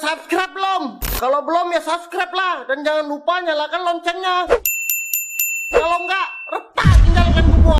subscribe belum? Kalau belum ya subscribe lah. Dan jangan lupa nyalakan loncengnya. Kalau enggak, retak tinggalkan gua.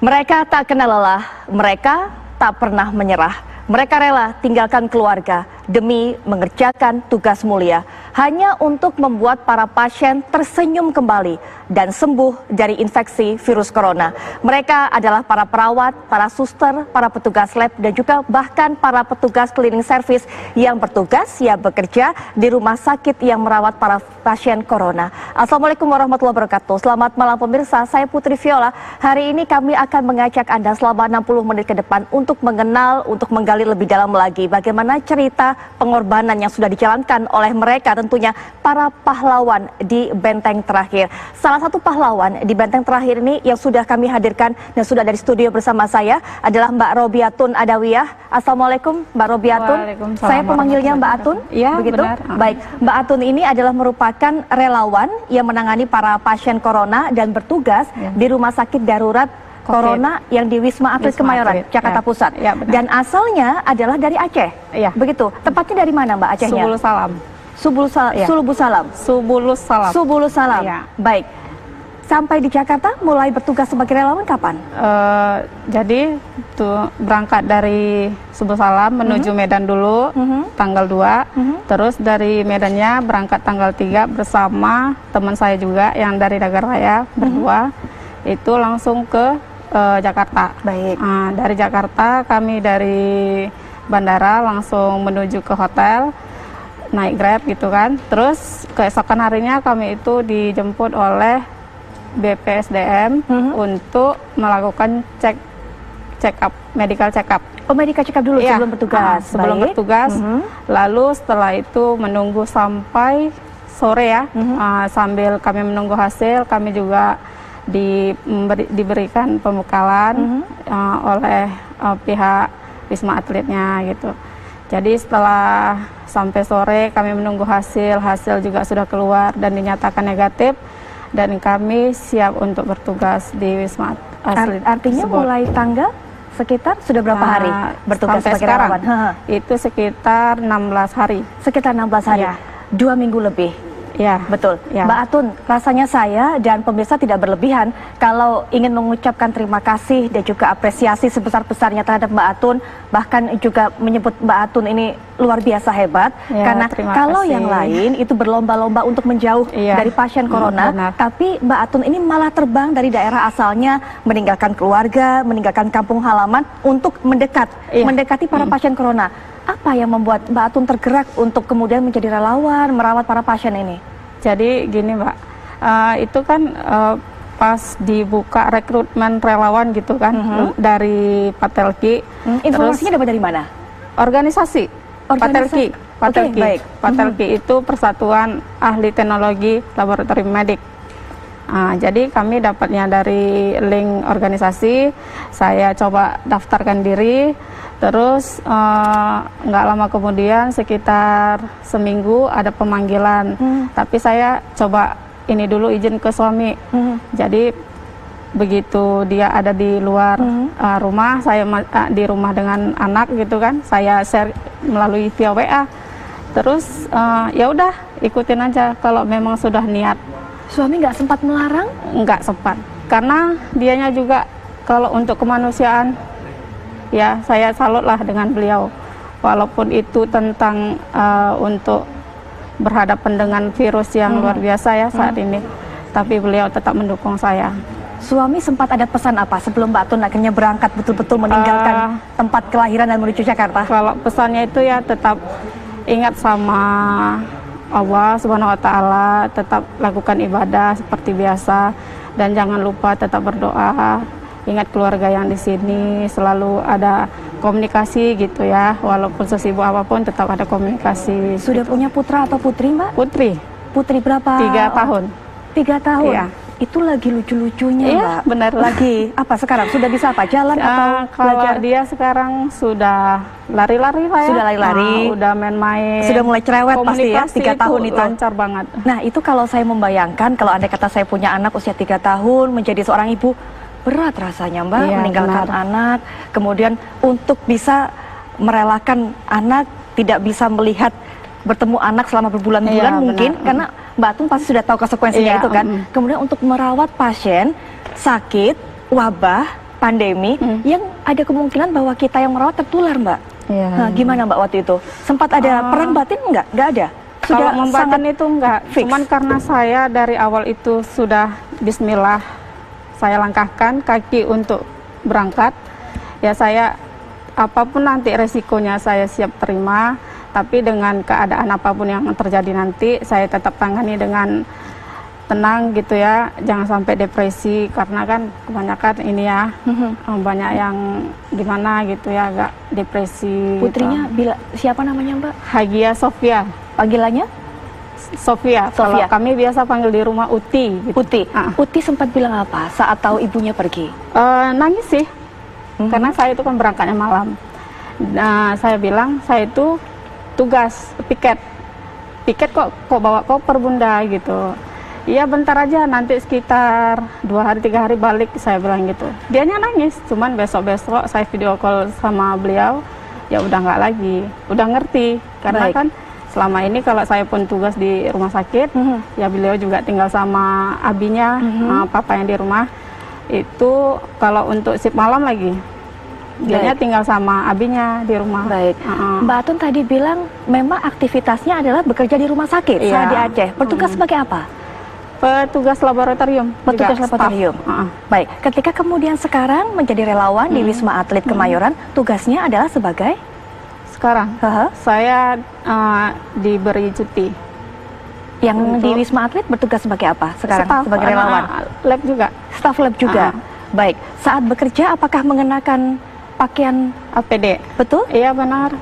Mereka tak kenal lelah, mereka tak pernah menyerah. Mereka rela tinggalkan keluarga demi mengerjakan tugas mulia, hanya untuk membuat para pasien tersenyum kembali dan sembuh dari infeksi virus corona. Mereka adalah para perawat, para suster, para petugas lab, dan juga bahkan para petugas cleaning service yang bertugas, yang bekerja di rumah sakit yang merawat para pasien corona. Assalamualaikum warahmatullahi wabarakatuh. Selamat malam pemirsa, saya Putri Viola. Hari ini kami akan mengajak Anda selama 60 menit ke depan untuk mengenal, untuk menggali lebih dalam lagi bagaimana cerita pengorbanan yang sudah dijalankan oleh mereka, tentunya para pahlawan di benteng terakhir. Salah satu pahlawan di benteng terakhir ini yang sudah kami hadirkan dan sudah dari studio bersama saya adalah Mbak Robiatun Adawiyah. Assalamualaikum Mbak Robiatun. Saya pemanggilnya Mbak Atun. Iya, begitu. Benar. Baik, Mbak Atun ini adalah merupakan relawan yang menangani para pasien corona dan bertugas di rumah sakit darurat Corona yang di Wisma Atlet Kemayoran, Jakarta Pusat. Ya, dan asalnya adalah dari Aceh. Ya. Begitu. Tepatnya dari mana Mbak Acehnya? Subulus Salam. Subulus Salam. Subulus Salam. Subulus Salam. Ya. Baik. Sampai di Jakarta mulai bertugas sebagai relawan kapan? Jadi tuh berangkat dari Subulus Salam menuju Medan dulu tanggal 2. Terus dari Medannya berangkat tanggal 3 bersama teman saya juga yang dari Nagaraya berdua. Itu langsung ke Jakarta. Baik. Dari Jakarta kami dari bandara langsung menuju ke hotel, naik Grab gitu kan. Terus keesokan harinya kami itu dijemput oleh BPSDM untuk melakukan check up, medical check up. Oh, medical check up dulu sebelum bertugas. Sebelum bertugas. Lalu setelah itu menunggu sampai sore ya. Sambil kami menunggu hasil, kami juga diberikan pembekalan oleh pihak Wisma Atletnya gitu. Jadi setelah sampai sore kami menunggu hasil juga sudah keluar dan dinyatakan negatif, dan kami siap untuk bertugas di Wisma Atlet. Artinya tersebut. mulai tanggal sekitar sudah berapa hari bertugas sampai sebagai sekarang? relawan? Itu sekitar 16 hari. Sekitar 16 hari. Ya. 2 minggu lebih. Ya, betul. Ya. Mbak Atun, rasanya saya dan pemirsa tidak berlebihan kalau ingin mengucapkan terima kasih dan juga apresiasi sebesar-besarnya terhadap Mbak Atun, bahkan juga menyebut Mbak Atun ini luar biasa hebat, Ya, karena kalau kasih. yang lain itu berlomba-lomba untuk menjauh dari pasien corona, tapi Mbak Atun ini malah terbang dari daerah asalnya, meninggalkan keluarga, meninggalkan kampung halaman untuk mendekati para pasien corona. Apa yang membuat Mbak Atun tergerak untuk kemudian menjadi relawan, merawat para pasien ini? Jadi gini Mbak, itu kan pas dibuka rekrutmen relawan gitu kan, dari Patelki. Informasinya dapat dari mana? Organisasi. Patelki. Patelki itu Persatuan Ahli Teknologi Laboratorium Medik. Jadi kami dapatnya dari link organisasi, saya coba daftarkan diri, terus nggak lama kemudian sekitar seminggu ada pemanggilan, tapi saya coba ini dulu izin ke suami. Jadi begitu dia ada di luar rumah, saya di rumah dengan anak gitu kan, saya share melalui via WA, terus ya udah ikutin aja kalau memang sudah niat. Suami nggak sempat melarang? Nggak sempat, karena dianya juga kalau untuk kemanusiaan, ya saya salutlah dengan beliau. Walaupun itu tentang untuk berhadapan dengan virus yang luar biasa ya saat ini, tapi beliau tetap mendukung saya. Suami sempat ada pesan apa sebelum Mbak Atun akhirnya berangkat betul-betul meninggalkan tempat kelahiran dan menuju Jakarta? Kalau pesannya itu ya tetap ingat sama Allah Subhanahu wa Ta'ala, tetap lakukan ibadah seperti biasa, dan jangan lupa tetap berdoa. Ingat keluarga yang di sini, selalu ada komunikasi gitu ya, walaupun sesibuk apapun tetap ada komunikasi. Sudah gitu. punya putra atau putri Mbak? Putri. Putri berapa? 3 tahun. 3 tahun? Iya. itu lagi lucu-lucunya Iya, Mbak. benar. Lagi apa sekarang? Sudah bisa apa? Jalan atau Kalau belajar? dia sekarang sudah lari-lari lah ya. Sudah lari-lari. Udah main-main. Sudah mulai cerewet pasti ya, Komunikasi 3 tahun itu. lancar banget. Nah itu kalau saya membayangkan, kalau andai kata saya punya anak usia 3 tahun, menjadi seorang ibu, berat rasanya Mbak, Iya, meninggalkan benar. anak, kemudian untuk bisa merelakan anak, tidak bisa melihat bertemu anak selama berbulan-bulan Iya, mungkin, benar. karena Mbak Tun pasti sudah tahu konsekuensinya Iya, itu kan. Kemudian untuk merawat pasien sakit, wabah, pandemi, yang ada kemungkinan bahwa kita yang merawat tertular Mbak. Iya. Nah, gimana Mbak waktu itu? Sempat ada perang batin enggak? Enggak ada? Kalau membatin itu enggak, fix. cuman karena saya dari awal itu sudah bismillah, saya langkahkan kaki untuk berangkat, ya saya apapun nanti resikonya saya siap terima, tapi dengan keadaan apapun yang terjadi nanti, saya tetap tangani dengan tenang gitu ya, jangan sampai depresi, karena kan kebanyakan ini ya, banyak yang gimana gitu ya, agak depresi. Putrinya siapa namanya Mbak? Hagia Sofia. Panggilannya? Sofia. Sofia. Kalau kami biasa panggil di rumah Uti. Gitu. Uti. Ah. Uti sempat bilang apa saat tahu ibunya pergi? Nangis sih, karena saya itu kan berangkatnya malam. Nah, saya bilang saya itu tugas piket kok bawa koper bunda gitu. Iya bentar aja, nanti sekitar 2 hari 3 hari balik, saya bilang gitu. Dianya nangis, cuman besok saya video call sama beliau, ya udah nggak lagi, udah ngerti, karena Baik. kan selama ini kalau saya pun tugas di rumah sakit, ya beliau juga tinggal sama abinya, papa yang di rumah. Itu kalau untuk shift malam lagi, dianya tinggal sama abinya di rumah. Baik. Mbak Atun tadi bilang memang aktivitasnya adalah bekerja di rumah sakit Iya. saat di Aceh. Bertugas sebagai apa? Petugas laboratorium. Petugas juga, laboratorium. staff. Baik. Ketika kemudian sekarang menjadi relawan di Wisma Atlet Kemayoran, tugasnya adalah sebagai Sekarang saya diberi cuti. yang di Untuk- Wisma Atlet bertugas sebagai apa sekarang? Staff, Sebagai relawan. lab juga, Staff lab juga. Baik. Saat bekerja apakah mengenakan pakaian APD. betul Iya benar.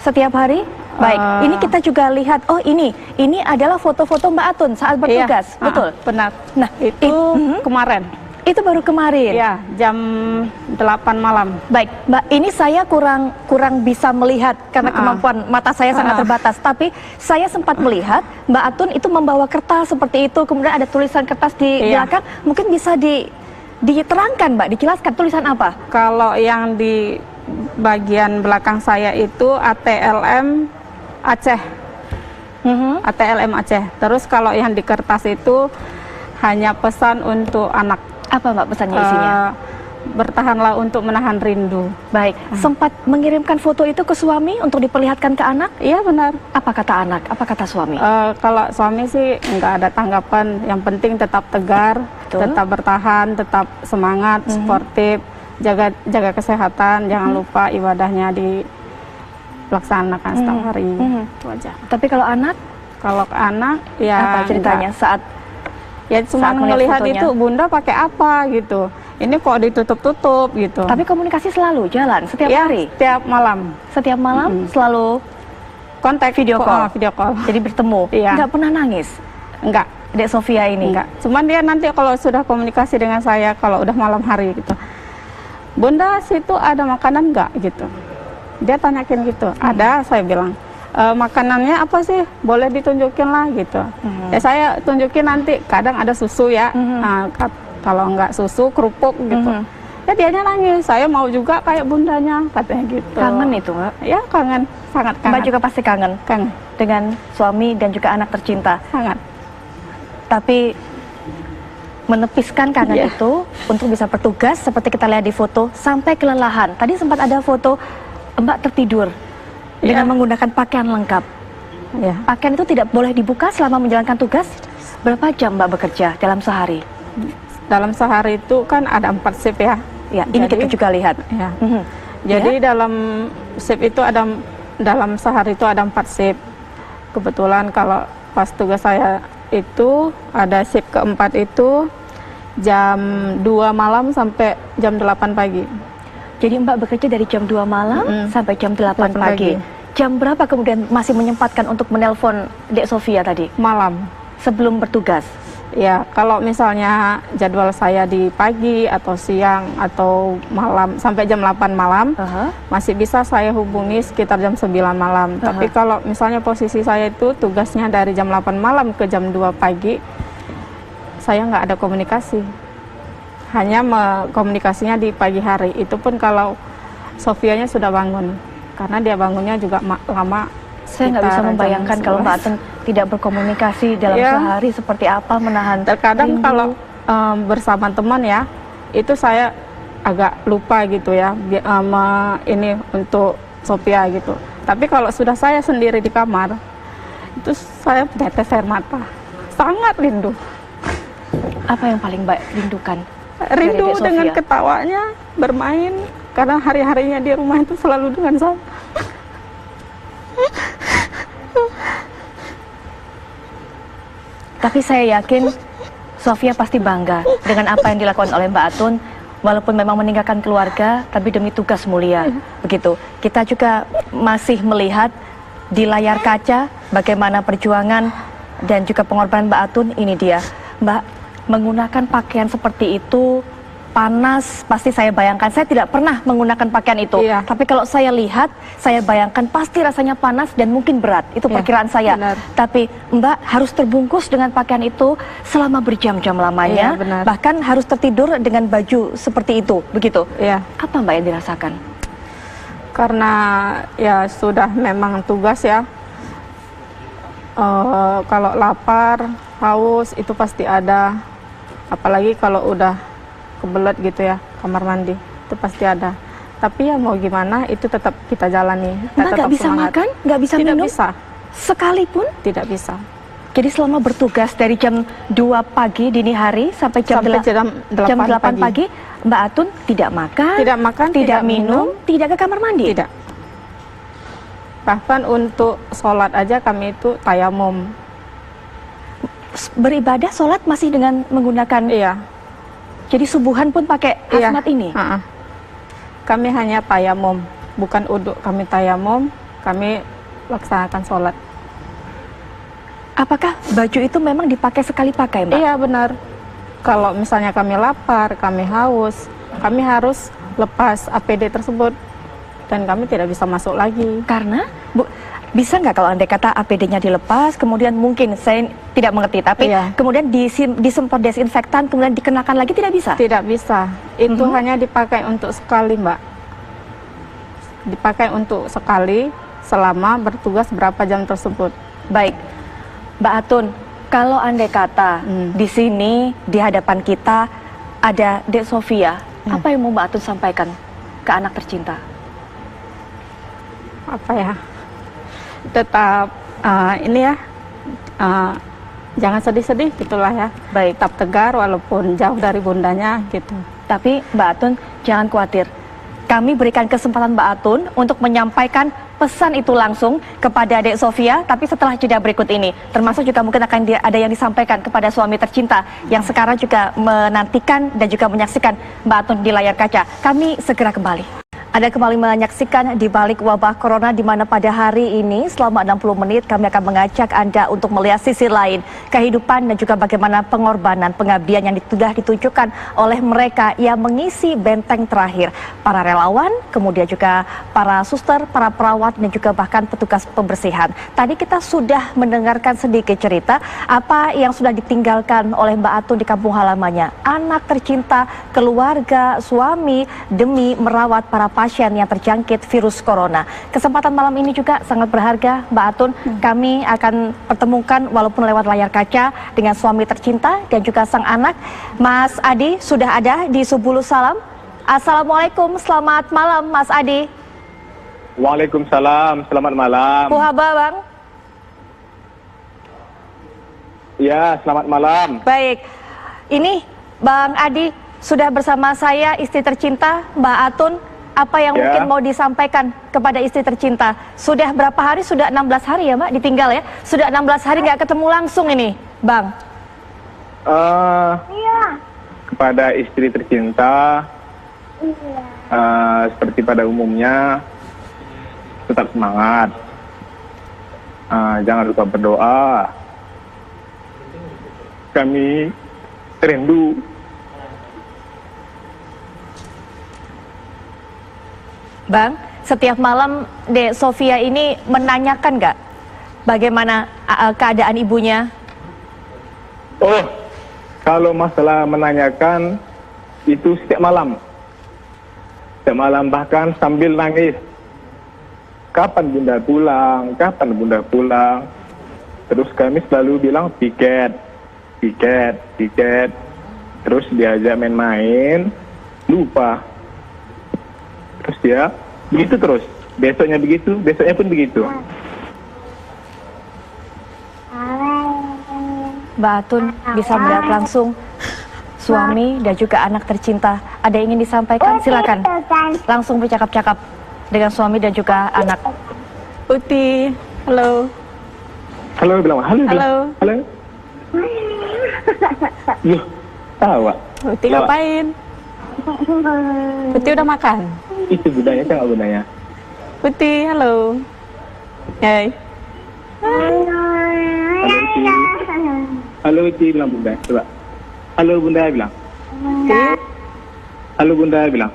setiap hari? Baik. Ini kita juga lihat. Oh ini adalah foto-foto Mbak Atun saat bertugas, Iya, betul. benar. Nah Itu kemarin. itu baru kemarin. Ya, jam 8 malam. Baik, Mbak, ini saya kurang bisa melihat karena kemampuan mata saya sangat terbatas. Tapi saya sempat melihat Mbak Atun itu membawa kertas seperti itu, kemudian ada tulisan kertas di Iya. belakang. Mungkin bisa diterangkan, Mbak, dijelaskan tulisan apa? Kalau yang di bagian belakang saya itu ATLM Aceh. ATLM Aceh. Terus kalau yang di kertas itu hanya pesan untuk anak. Apa Mbak pesannya isinya? Bertahanlah untuk menahan rindu. Baik, sempat mengirimkan foto itu ke suami untuk diperlihatkan ke anak? Iya benar. Apa kata anak? Apa kata suami? Kalau suami sih nggak ada tanggapan. Yang penting tetap tegar, Betul. tetap bertahan, tetap semangat, sportif, jaga kesehatan, jangan lupa ibadahnya dilaksanakan setiap hari. Itu aja. Tapi kalau anak, Kalau ke anak ya apa ceritanya saat ya cuma saat melihat melihat fotonya? itu bunda pakai apa gitu. Ini kok ditutup-tutup gitu. tapi komunikasi selalu jalan setiap ya, hari? setiap malam Setiap malam selalu kontak Video call. video call. jadi bertemu? Iya. Nggak pernah nangis? Enggak. Dek Sofia ini? Enggak. Cuman dia nanti kalau sudah komunikasi dengan saya kalau udah malam hari gitu. Bunda, situ ada makanan enggak gitu. Dia tanyakin gitu. Ada, saya bilang. Makanannya apa sih? Boleh ditunjukin lah gitu. Ya saya tunjukin nanti. Kadang ada susu ya. Nah, kalau enggak susu, kerupuk gitu. Ya dianya nangis. Saya mau juga kayak bundanya, katanya gitu. Kangen itu Mbak? Ya kangen, sangat kangen. Mbak juga pasti kangen kangen, dengan suami dan juga anak tercinta. sangat. Tapi menepiskan kangen Iya. itu untuk bisa bertugas seperti kita lihat di foto sampai kelelahan. Tadi sempat ada foto Mbak tertidur dengan menggunakan pakaian lengkap. Ya. Pakaian itu tidak boleh dibuka selama menjalankan tugas. Berapa jam Mbak bekerja dalam sehari? Dalam sehari itu kan ada 4 shift ya. Ya, ini Jadi- kita juga lihat. Ya. Mhm. Jadi dalam shift itu dalam sehari itu ada 4 shift. Kebetulan kalau pas tugas saya itu ada shift keempat itu jam 2 malam sampai jam 8 pagi. Jadi Mbak bekerja dari jam 2 malam sampai jam 8 pagi. Jam berapa kemudian masih menyempatkan untuk menelpon Dek Sofia tadi Malam. sebelum bertugas? Ya, kalau misalnya jadwal saya di pagi atau siang atau malam sampai jam 8 malam, masih bisa saya hubungi sekitar jam 9 malam. Tapi kalau misalnya posisi saya itu tugasnya dari jam 8 malam ke jam 2 pagi, saya nggak ada komunikasi. Hanya komunikasinya di pagi hari. Itu pun kalau Sofianya sudah bangun. Karena dia bangunnya juga lama. Saya nggak bisa membayangkan kalau Mbak Atun tidak berkomunikasi dalam sehari seperti apa menahan. Terkadang rindu. kalau bersama teman ya, itu saya agak lupa gitu ya, ini untuk Sophia gitu. Tapi kalau sudah saya sendiri di kamar, itu saya menetes air mata, sangat rindu. Apa yang paling Mbak rindukan? Rindu dari dengan Sophia? ketawanya, bermain, karena hari-harinya di rumah itu selalu dengan saya. Tapi saya yakin Sophia pasti bangga dengan apa yang dilakukan oleh Mbak Atun, walaupun memang meninggalkan keluarga, tapi demi tugas mulia. Begitu. Kita juga masih melihat di layar kaca bagaimana perjuangan dan juga pengorbanan Mbak Atun. Ini dia, Mbak, menggunakan pakaian seperti itu. Panas, pasti saya bayangkan. Saya tidak pernah menggunakan pakaian itu. Iya. Tapi kalau saya lihat, saya bayangkan pasti rasanya panas dan mungkin berat. Itu perkiraan saya. Benar. Tapi Mbak harus terbungkus dengan pakaian itu selama berjam-jam lamanya. Iya, benar. Bahkan harus tertidur dengan baju seperti itu. Begitu. Iya. Apa Mbak yang dirasakan? Karena ya sudah memang tugas ya. Kalau lapar, haus itu pasti ada. Apalagi kalau udah kebelet gitu ya, kamar mandi itu pasti ada. Tapi ya mau gimana, itu tetap kita jalani. Mbak nggak bisa makan, nggak bisa Tidak minum bisa. sekalipun? Tidak bisa. Jadi selama bertugas dari jam 2 pagi dini hari sampai jam Sampai 8 pagi, Mbak Atun tidak makan, tidak minum, tidak ke kamar mandi? Tidak. Bahkan untuk sholat aja kami itu tayamum. Beribadah, sholat masih dengan menggunakan. Iya. Jadi subuhan pun pakai hazmat ini? Kami hanya tayamum, bukan uduk. Kami tayamum, kami laksanakan sholat. Apakah baju itu memang dipakai sekali pakai, Mbak? Iya, benar. Kalau misalnya kami lapar, kami haus, kami harus lepas APD tersebut. Dan kami tidak bisa masuk lagi. Karena, Bu, bisa nggak kalau andai kata APD-nya dilepas, kemudian mungkin saya tidak mengerti, tapi kemudian disemprot desinfektan, kemudian dikenakan lagi, tidak bisa? Tidak bisa. Itu hanya dipakai untuk sekali, Mbak. Dipakai untuk sekali selama bertugas berapa jam tersebut. Baik, Mbak Atun, kalau andai kata di sini, di hadapan kita, ada Dek Sophia, apa yang mau Mbak Atun sampaikan ke anak tercinta? Apa ya? Tetap ini ya, jangan sedih-sedih gitulah ya. Baik. Tetap tegar walaupun jauh dari bundanya gitu. Tapi Mbak Atun jangan khawatir. Kami berikan kesempatan Mbak Atun untuk menyampaikan pesan itu langsung kepada Dek Sophia, tapi setelah jeda berikut ini. Termasuk juga mungkin akan ada yang disampaikan kepada suami tercinta yang sekarang juga menantikan dan juga menyaksikan Mbak Atun di layar kaca. Kami segera kembali. Anda kembali menyaksikan Di Balik Wabah Corona, di mana pada hari ini selama 60 menit kami akan mengajak Anda untuk melihat sisi lain kehidupan dan juga bagaimana pengorbanan, pengabdian yang sudah ditunjukkan oleh mereka yang mengisi benteng terakhir. Para relawan, kemudian juga para suster, para perawat dan juga bahkan petugas pembersihan. Tadi kita sudah mendengarkan sedikit cerita apa yang sudah ditinggalkan oleh Mbak Atun di kampung halamannya. Anak tercinta, keluarga, suami demi merawat para pasien yang terjangkit virus corona. Kesempatan malam ini juga sangat berharga, Mbak Atun. Kami akan pertemukan walaupun lewat layar kaca dengan suami tercinta dan juga sang anak. Mas Adi sudah ada di Subulus Salam. Assalamualaikum, selamat malam Mas Adi. Waalaikumsalam, selamat malam. Puhaba Bang. Ya, selamat malam. Baik, ini Bang Adi sudah bersama saya, istri tercinta Mbak Atun. Apa yang mungkin mau disampaikan kepada istri tercinta? Sudah berapa hari? Sudah 16 hari ya Mbak ditinggal ya? Sudah 16 hari nggak ketemu langsung ini Bang? Kepada istri tercinta, seperti pada umumnya, tetap semangat. Jangan lupa berdoa. kami rindu. Bang, setiap malam Dek Sofia ini menanyakan nggak bagaimana keadaan ibunya? Oh, kalau masalah menanyakan itu setiap malam. Setiap malam bahkan sambil nangis. Kapan bunda pulang? Kapan bunda pulang? Terus kami selalu bilang tiket, tiket, tiket. Terus diajak main-main, lupa. Terus dia begitu terus. Besoknya begitu, besoknya pun begitu. Mbak Atun bisa melihat langsung suami dan juga anak tercinta. Ada yang ingin disampaikan? Silakan. Langsung bercakap-cakap dengan suami dan juga anak. Uti, halo. Halo, bilang halo. Halo. Halo. Yuh, tawa. Uti ngapain? Uti udah makan? Itu budaya, enggak budaya. Uti, halo. Hai. Halo, Uti. Halo, Uti, bilang bunda. Coba. Halo, bunda bilang. Uti. Halo, bunda bilang.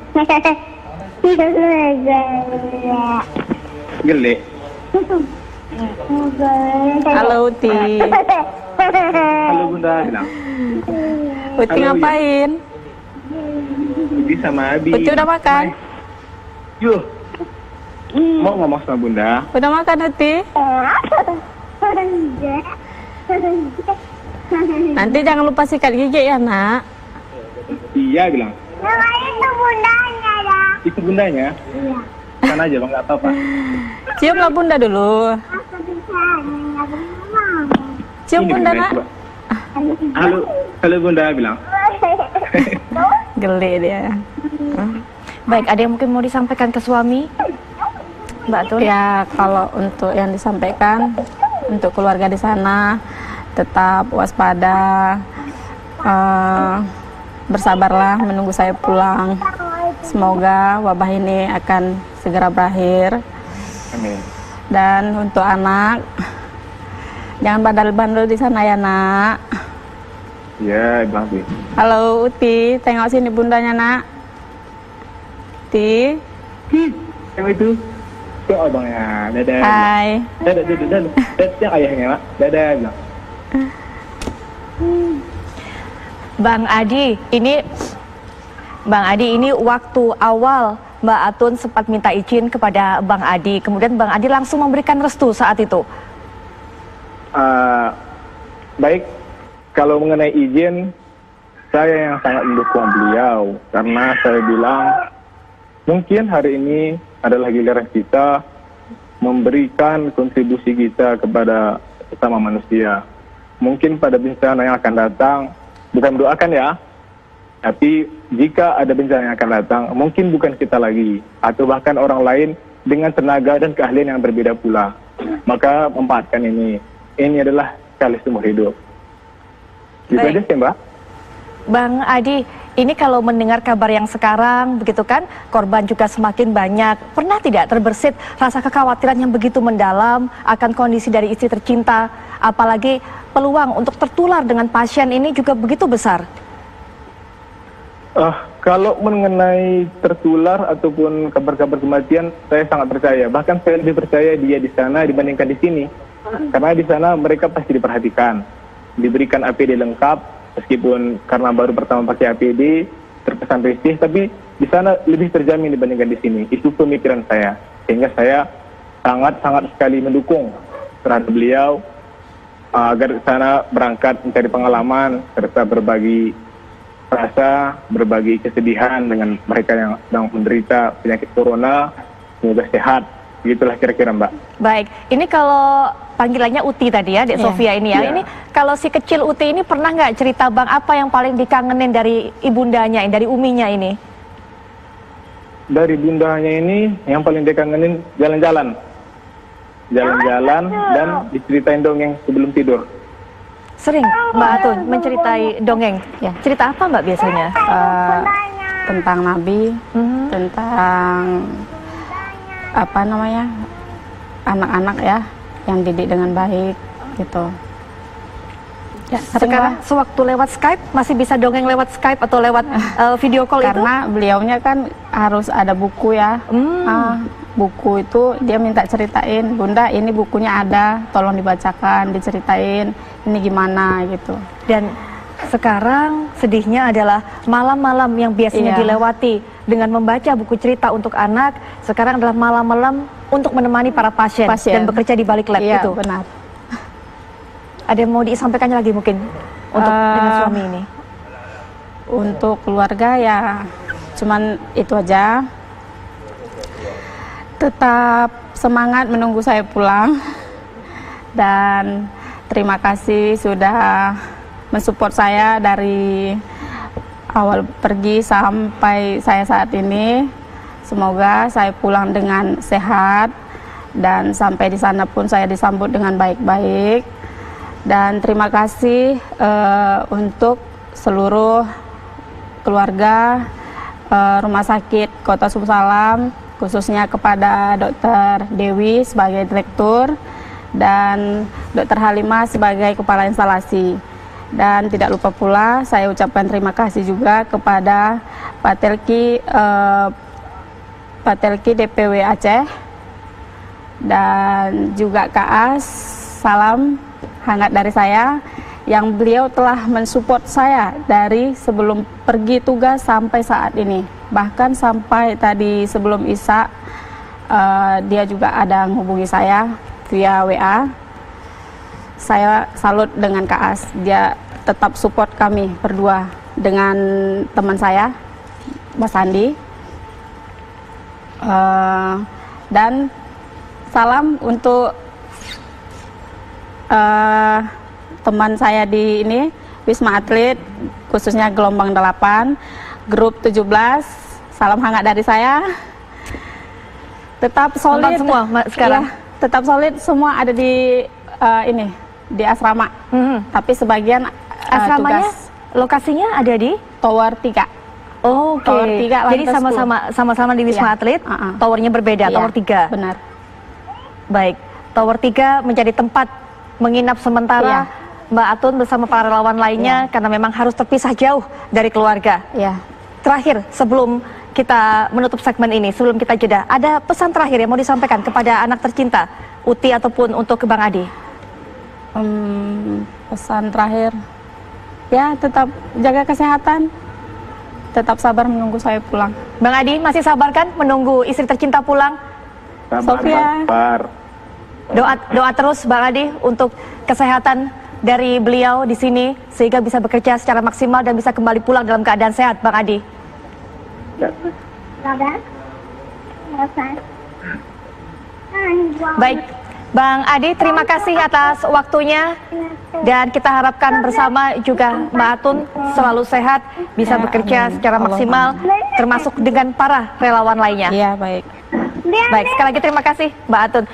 Gelek. Halo Uti. Halo, bunda bilang. Uti Halo, ngapain? Uti sama Abi. Uti udah makan? Yuh. Mau ngomong sama bunda? Udah makan Uti? Nanti jangan lupa sikat gigi ya nak. Iya bilang. Itu bundanya dah. Itu bundanya? Iya. Sana aja bang, nggak apa-apa. Ciumlah bunda dulu. Aku bisa nggak mau. Cium Ini bunda bunda, nak. coba. Halo, halo bunda bilang. Geli dia. Baik, ada yang mungkin mau disampaikan ke suami? Mbak Atun? Ya kalau untuk yang disampaikan untuk keluarga di sana tetap waspada, bersabarlah menunggu saya pulang. Semoga wabah ini akan segera berakhir. Amin. Dan untuk anak, jangan bandel-bandel di sana ya nak. Iya, bilang sih. Halo Uti, tengok sini bundanya nak. Uti, Yang itu. Itu abangnya. Dadah. hai. Dadah, dadah, dadah. Yang ayahnya, Mak. Dadah, bilang. Bang Adi, ini waktu awal Mbak Atun sempat minta izin kepada Bang Adi, kemudian Bang Adi langsung memberikan restu saat itu. Baik, kalau mengenai izin, saya yang sangat mendukung beliau karena saya bilang mungkin hari ini adalah giliran kita memberikan kontribusi kita kepada sesama manusia. Mungkin pada bencana yang akan datang, bukan mendoakan ya, tapi jika ada bencana yang akan datang, mungkin bukan kita lagi, atau bahkan orang lain dengan tenaga dan keahlian yang berbeda pula. Maka memanfaatkan ini. Ini adalah sekali seumur hidup. Gitu aja sih, Mbak. Bang Adi, ini kalau mendengar kabar yang sekarang, begitu kan, korban juga semakin banyak. Pernah tidak terbersit rasa kekhawatiran yang begitu mendalam akan kondisi dari istri tercinta, apalagi peluang untuk tertular dengan pasien ini juga begitu besar? Kalau mengenai tertular ataupun kabar-kabar kematian, saya sangat percaya. Bahkan saya lebih percaya dia di sana dibandingkan di sini. Karena di sana mereka pasti diperhatikan, diberikan APD lengkap, meskipun karena baru pertama pakai APD, terkesan risih, tapi di sana lebih terjamin dibandingkan di sini. Itu pemikiran saya. Sehingga saya sangat-sangat sekali mendukung terhadap beliau agar ke sana berangkat mencari pengalaman, serta berbagi rasa, berbagi kesedihan dengan mereka yang sedang menderita penyakit corona. Semoga sehat. Begitulah kira-kira, Mbak. Baik, ini kalau panggilannya Uti tadi ya, Dek Sofia ini ya. Iya. Ini kalau si kecil Uti ini pernah nggak cerita Bang apa yang paling dikangenin dari ibundanya, dari uminya ini? Dari bundanya ini yang paling dikangenin jalan-jalan. Jalan-jalan dan diceritain dongeng sebelum tidur. Sering Mbak Atun menceritai dongeng. Ya. Cerita apa Mbak biasanya? Tentang Nabi, tentang apa namanya, anak-anak ya yang didik dengan baik gitu. Ya, sering, Sekarang Mbak. sewaktu lewat Skype masih bisa dongeng lewat Skype atau lewat video call itu? Karena beliaunya kan harus ada buku ya. Buku itu dia minta ceritain, Bunda ini bukunya ada, tolong dibacakan, diceritain ini gimana gitu. Dan sekarang sedihnya adalah malam-malam yang biasanya Iya. dilewati dengan membaca buku cerita untuk anak, sekarang adalah malam-malam untuk menemani para pasien dan bekerja di balik lab Iya, itu. benar. Ada yang mau disampaikannya lagi mungkin untuk dengan suami ini? Untuk keluarga ya cuman itu aja. Tetap semangat menunggu saya pulang. Dan terima kasih sudah mensupport saya dari awal pergi sampai saya saat ini. Semoga saya pulang dengan sehat dan sampai di sana pun saya disambut dengan baik-baik. Dan terima kasih untuk seluruh keluarga Rumah Sakit Kota Sumsalam, khususnya kepada Dr. Dewi sebagai direktur dan Dr. Halimah sebagai kepala instalasi. Dan tidak lupa pula saya ucapkan terima kasih juga kepada Pak Telki DPW Aceh dan juga Kak As. Salam hangat dari saya yang beliau telah mensupport saya dari sebelum pergi tugas sampai saat ini. Bahkan sampai tadi sebelum Isya dia juga ada menghubungi saya via WA. Saya salut dengan Kak As, dia tetap support kami berdua dengan teman saya Mas Andi. Dan salam untuk teman saya di ini Wisma Atlet, khususnya gelombang 8 grup 17. Salam hangat dari saya. Tetap solid semua sekarang. Iya, tetap solid semua ada di ini di asrama. Tapi sebagian Asramanya tugas lokasinya ada di Tower 3. Oh, oke. Tower 3 Jadi lantai sama-sama di Wisma Iya. Atlet, Uh-uh. towernya berbeda, Iya, Tower 3. Benar. Baik, Tower 3 menjadi tempat menginap sementara Iya. Mbak Atun bersama para relawan lainnya karena memang harus terpisah jauh dari keluarga. Iya. Terakhir, sebelum kita menutup segmen ini, sebelum kita jeda, ada pesan terakhir yang mau disampaikan kepada anak tercinta, Uti ataupun untuk ke Bang Adi? Pesan terakhir, ya tetap jaga kesehatan, tetap sabar menunggu saya pulang. Bang Adi, masih sabar kan menunggu istri tercinta pulang? Sofia. Sabar. Doa terus Bang Adi untuk kesehatan dari beliau di sini sehingga bisa bekerja secara maksimal dan bisa kembali pulang dalam keadaan sehat, Bang Adi. Baik, Bang Adi, terima kasih atas waktunya dan kita harapkan bersama juga Mbak Atun selalu sehat, bisa bekerja secara maksimal termasuk dengan para relawan lainnya. Iya, baik. Baik, sekali lagi terima kasih Mbak Atun.